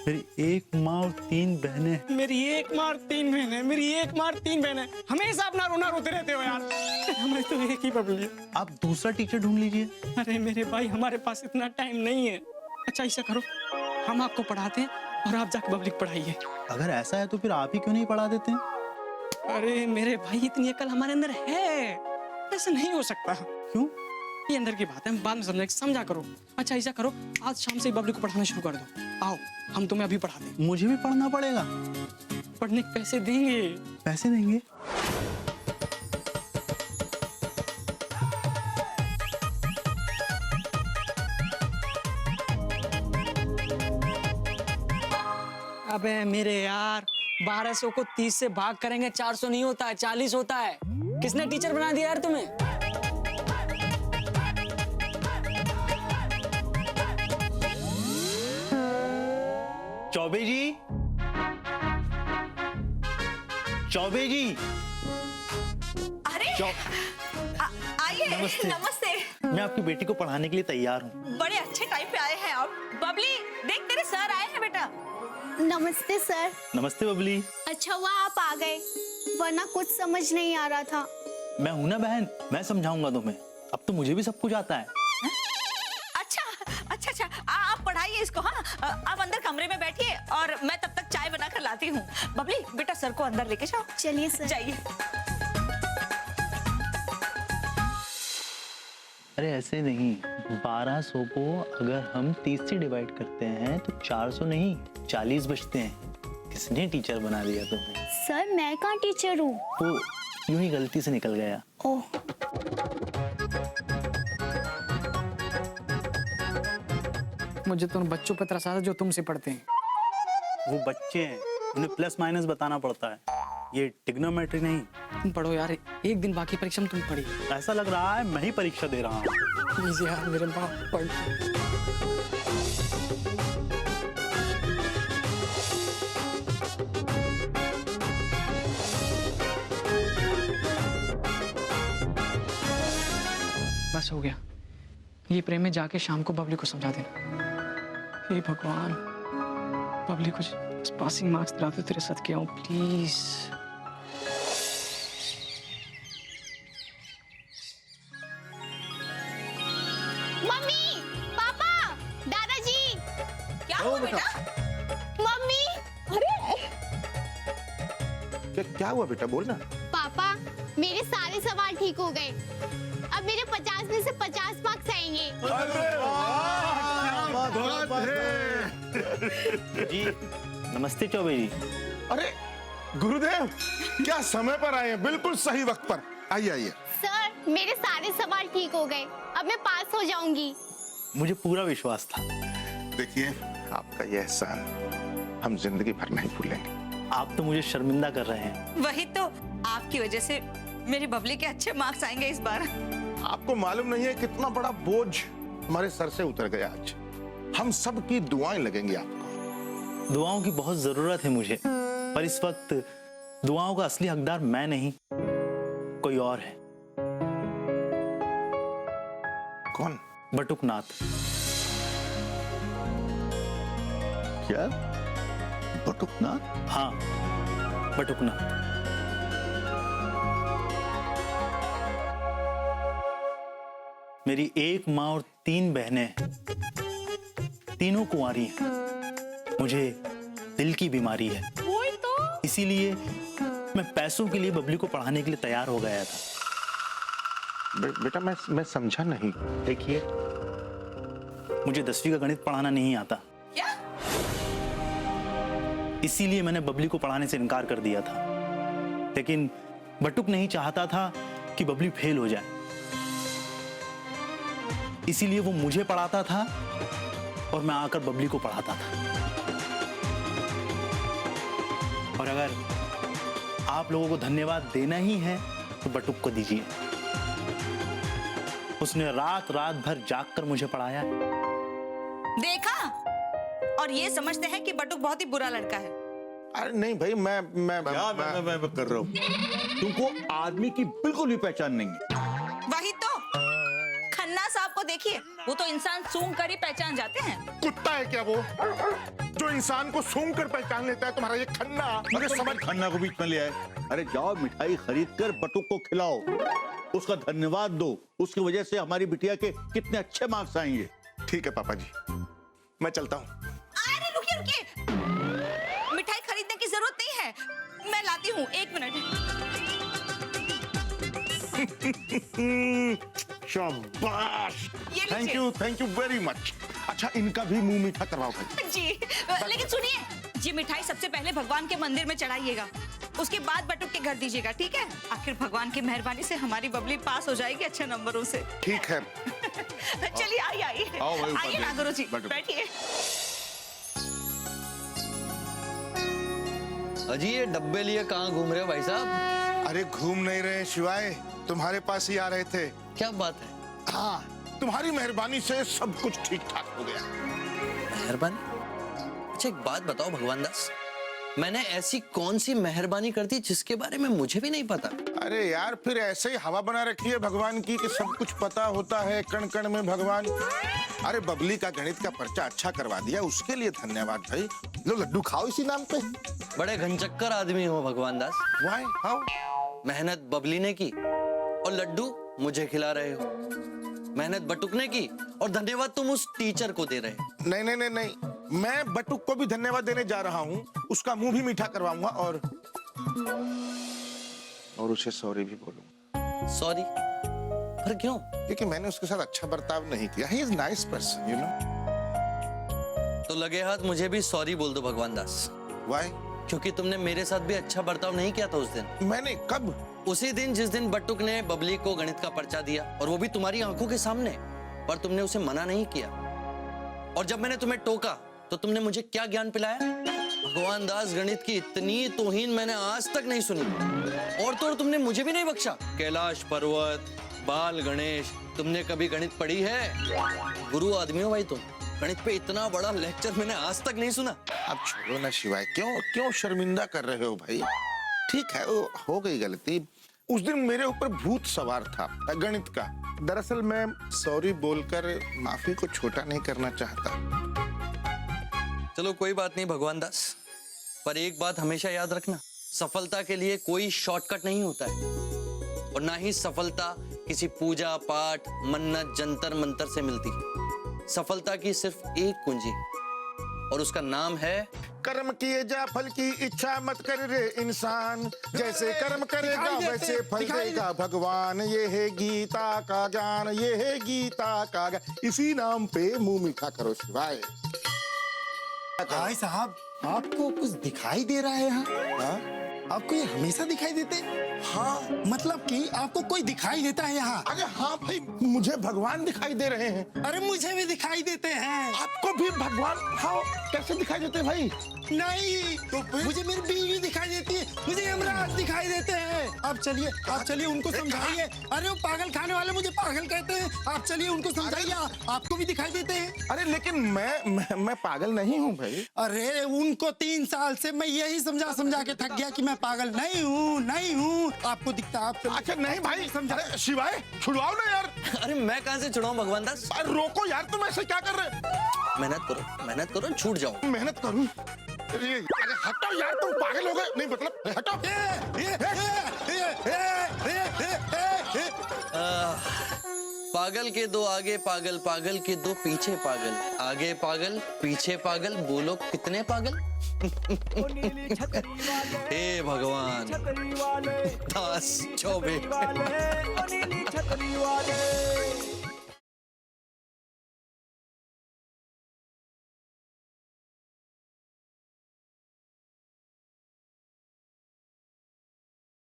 मेरी एक माँ और 3 बहनें। मेरी एक माँ और 3 बहनें, मेरी एक माँ और 3 बहनें। हमेशा अपना रोना रोते रहते हो यार। हमारी तो एक ही बबली है। आप दूसरा टीचर ढूंढ लीजिए। अरे मेरे भाई, हमारे पास इतना टाइम नहीं है। अच्छा ऐसा करो, हम आपको पढ़ाते हैं और आप जाके बबली को पढ़ाइए। अगर ऐसा है तो फिर आप ही क्यों नहीं पढ़ा देते? अरे मेरे भाई, इतनी अकल हमारे अंदर है, ऐसा नहीं हो सकता। क्यों? ये अंदर की बात है, हम बाद में समझा करो। अच्छा ऐसा करो, आज शाम से ही बबली को पढ़ाना शुरू कर दो। आओ, हम तुम्हें अभी पढ़ा देंगे। मुझे भी पढ़ना पड़ेगा? पढ़ने के पैसे देंगे। पैसे देंगे? अबे मेरे यार, 1200 को 30 से भाग करेंगे 400 नहीं होता है, 40 होता है। किसने टीचर बना दिया यार तुम्हें? चौबे जी, चौबे जी। अरे आइए। नमस्ते। नमस्ते। मैं आपकी बेटी को पढ़ाने के लिए तैयार हूँ। बड़े अच्छे टाइम पे आए हैं आप। बबली देख तेरे सर आए हैं बेटा। नमस्ते सर। नमस्ते बबली। अच्छा हुआ आप आ गए, वरना कुछ समझ नहीं आ रहा था। मैं हूं ना बहन, मैं समझाऊंगा तुम्हें। अब तो मुझे भी सब कुछ आता है। अच्छा आप पढ़ाइए इसको। हाँ आप अंदर कमरे में बैठिए और मैं तब तक चाय बना कर लाती हूँ। बबली बेटा सर को अंदर लेके जाओ। चलिए सर। जाइए। अरे ऐसे नहीं, 1200 को अगर हम 30 से डिवाइड करते हैं तो 400 नहीं 40 बचते हैं। किसने टीचर बना दिया तुम्हें? सर मैं कहाँ टीचर हूँ? वो यूं ही गलती से निकल गया। ओह। मुझे तो उन बच्चों पर तरस आता है जो तुमसे पढ़ते हैं। वो बच्चे हैं, उन्हें प्लस माइनस बताना पड़ता है, ये ट्रिग्नोमेट्री नहीं। तुम पढ़ो यार, एक दिन बाकी परीक्षा में तुम पढ़ी। ऐसा लग रहा है मैं ही परीक्षा दे रहा हूँ। प्लीज यार मेरे बाप पढ़। बस हो गया, ये प्रेम में जाके शाम को बबली को समझा देना। हे भगवान, बबली कुछ पासिंग मार्क्स दिला दो, तेरे साथ क्या हूँ प्लीज। मम्मी, पापा, दादाजी। क्या हुआ बेटा? मम्मी। क्या हुआ बेटा, बोल ना। पापा मेरे सारे सवाल ठीक हो गए, अब मेरे 50 में से 50 मार्क्स आएंगे। जी नमस्ते चौबे जी। अरे गुरुदेव, क्या समय पर आए हैं, बिल्कुल सही वक्त पर। आइए आइए। सर मेरे सारे सवाल ठीक हो गए, अब मैं पास हो जाऊंगी। मुझे पूरा विश्वास था। देखिए, आपका यह एहसान हम जिंदगी भर नहीं भूलेंगे। आप तो मुझे शर्मिंदा कर रहे हैं। वही तो, आपकी वजह से मेरी बबली के अच्छे मार्क्स आएंगे इस बार। आपको मालूम नहीं है कितना बड़ा बोझ हमारे सर से उतर गया आज। हम सब की दुआएं लगेंगी आपको। दुआओं की बहुत जरूरत है मुझे, पर इस वक्त दुआओं का असली हकदार मैं नहीं, कोई और है। कौन? बटुकनाथ। क्या? बटुकनाथ? हाँ, बटुकनाथ। मेरी एक माँ और 3 बहनें हैं, तीनों कुंवारी हैं। मुझे दिल की बीमारी है, इसीलिए मैं पैसों के लिए बबली को पढ़ाने के लिए तैयार हो गया था। बेटा मैं समझा नहीं। देखिए, मुझे 10वीं का गणित पढ़ाना नहीं आता। क्या? इसीलिए मैंने बबली को पढ़ाने से इनकार कर दिया था। लेकिन बटुक नहीं चाहता था कि बबली फेल हो जाए, इसीलिए वो मुझे पढ़ाता था और मैं आकर बबली को पढ़ाता था। और अगर आप लोगों को धन्यवाद देना ही है तो बटुक को दीजिए। उसने रात रात भर जागकर मुझे पढ़ाया। देखा? और ये समझते हैं कि बटुक बहुत ही बुरा लड़का है। अरे नहीं भाई, मैं कर रहा हूँ। तुमको आदमी की बिल्कुल भी पहचान नहीं है। वही तो, खन्ना साहब को देखिए, वो तो इंसान सूंघ कर ही पहचान जाते हैं। कुत्ता है क्या वो, जो इंसान को सूंघ कर पहचान लेता है? तुम्हारा ये खन्ना। अरे समझ, खन्ना को बीच में ले आए। अरे जाओ मिठाई खरीद कर बटुक को खिलाओ, उसका धन्यवाद दो। उसकी वजह से हमारी बिटिया के कितने अच्छे मार्क्स आएंगे। ठीक है पापा जी, मैं चलता हूँ। अरे रुकिए रुकिए, मिठाई खरीदने की जरूरत नहीं है, मैं लाती हूँ, 1 मिनट। शाबाश, ये लीजिए। Thank you very much. अच्छा, इनका भी मुंह मीठा करवाओ भाई। जी, लेकिन सुनिए, ये मिठाई सबसे पहले भगवान के मंदिर में चढ़ाइएगा, उसके बाद बटुक के घर दीजिएगा, ठीक है? आखिर भगवान की मेहरबानी से हमारी बबली पास हो जाएगी अच्छे नंबरों से। ठीक है। चलिए आइए आइए आओ भाई, ऊपर आइए ना गुरु जी, बैठो। बैठिए। अजी ये डब्बे लिए कहाँ घूम रहे हो भाई साहब? अरे घूम नहीं रहे शिवाय, तुम्हारे पास ही आ रहे थे। क्या बात है? हाँ, तुम्हारी मेहरबानी से सब कुछ ठीक ठाक हो गया। मेहरबानी? अच्छा एक बात बताओ भगवान दास, मैंने ऐसी कौन सी मेहरबानी कर दी जिसके बारे में मुझे भी नहीं पता? अरे यार फिर ऐसे ही हवा बना रखी है भगवान की कि सब कुछ पता होता है कण कण में भगवान। अरे बबली का गणित का पर्चा अच्छा करवा दिया, उसके लिए धन्यवाद भाई। लो लड्डू खाओ इसी नाम पे। बड़े घनचक्कर आदमी हो भगवान दास। Why how? मेहनत बबली ने की और लड्डू मुझे खिला रहे हो। मेहनत बटुक ने की और धन्यवाद तुम उस टीचर को दे रहे हो। नहीं नहीं नहीं नहीं, मैं बटुक को भी धन्यवाद देने जा रहा हूँ, उसका मुंह भी मीठा करवाऊंगा और उसे सॉरी भी बोलूंगा। सॉरी? पर क्यों? क्योंकि मैंने उसके साथ अच्छा बर्ताव नहीं किया। He is nice person, you know. तो लगे हाथ मुझे भी सॉरी बोल दो भगवान दास। वाई? क्योंकि तुमने मेरे साथ भी अच्छा बर्ताव नहीं किया था उस दिन। मैंने कब? उसी दिन जिस दिन बटुक ने बबली को गणित का पर्चा दिया, और वो भी तुम्हारी आंखों के सामने, पर तुमने उसे मना नहीं किया। और जब मैंने तुम्हें टोका तो तुमने मुझे क्या ज्ञान पिलाया? भगवान दास, गणित की इतनी तौहीन मैंने आज तक नहीं सुनी। और तो और तुमने मुझे भी नहीं बख्शा। कैलाश पर्वत, बाल गणेश, तुमने कभी गणित पढ़ी है? गुरु आदमी हो भाई तुम। गणित पे इतना बड़ा लेक्चर मैंने आज तक नहीं सुना। अब छोड़ो ना शिवाय, क्यों शर्मिंदा कर रहे हो भाई? ठीक है, वो हो गई गलती। उस दिन मेरे ऊपर भूत सवार था गणित का। दरअसल मैं सॉरी बोलकर माफी को छोटा नहीं करना चाहता। चलो कोई बात नहीं भगवान दास, पर एक बात हमेशा याद रखना, सफलता के लिए कोई शॉर्टकट नहीं होता है, और ना ही सफलता किसी पूजा पाठ मन्नत जंतर मंतर से मिलती है। सफलता की सिर्फ एक कुंजी, और उसका नाम है कर्म किए जा फल की इच्छा मत कर रे इंसान, जैसे कर्म करेगा वैसे फल देगा भगवान। ये है गीता का ज्ञान, ये है गीता का ज्ञान। इसी नाम पे मुंह मीठा करो शिवाय। भाई साहब, आपको कुछ दिखाई दे रहा है यहाँ? हाँ? आपको ये हमेशा दिखाई देते? हाँ, मतलब कि आपको कोई दिखाई देता है यहाँ? अरे हाँ भाई, मुझे भगवान दिखाई दे रहे हैं। अरे मुझे भी दिखाई देते हैं। आपको भी भगवान? हाँ, कैसे दिखाई देते हैं भाई? नहीं तो मुझे मेरी बीवी दिखाई देती है, मुझे यमराज दिखाई देते हैं। आप चलिए उनको समझाइए। अरे वो पागल खाने वाले मुझे पागल कहते हैं, आप चलिए उनको समझाइए। आपको भी दिखाई देते हैं? अरे लेकिन मैं पागल नहीं हूँ भाई। अरे उनको 3 साल से मैं यही समझा के थक गया कि मैं पागल नहीं हूँ। आपको दिखता? आप अच्छा नहीं भाई, समझा। शिवाय छुड़वाओ ना यार। अरे मैं कहां से छुड़ाऊं भगवान दास? अरे रोको यार, तुम ऐसे क्या कर रहे? मेहनत करो छूट जाओ। मेहनत करूं? अरे हटो यार, तुम पागल हो गए। नहीं मतलब हटो। पागल के दो आगे पागल, पागल के दो पीछे पागल, आगे पागल पीछे पागल, बोलो कितने पागल? हे भगवान दास चौबे।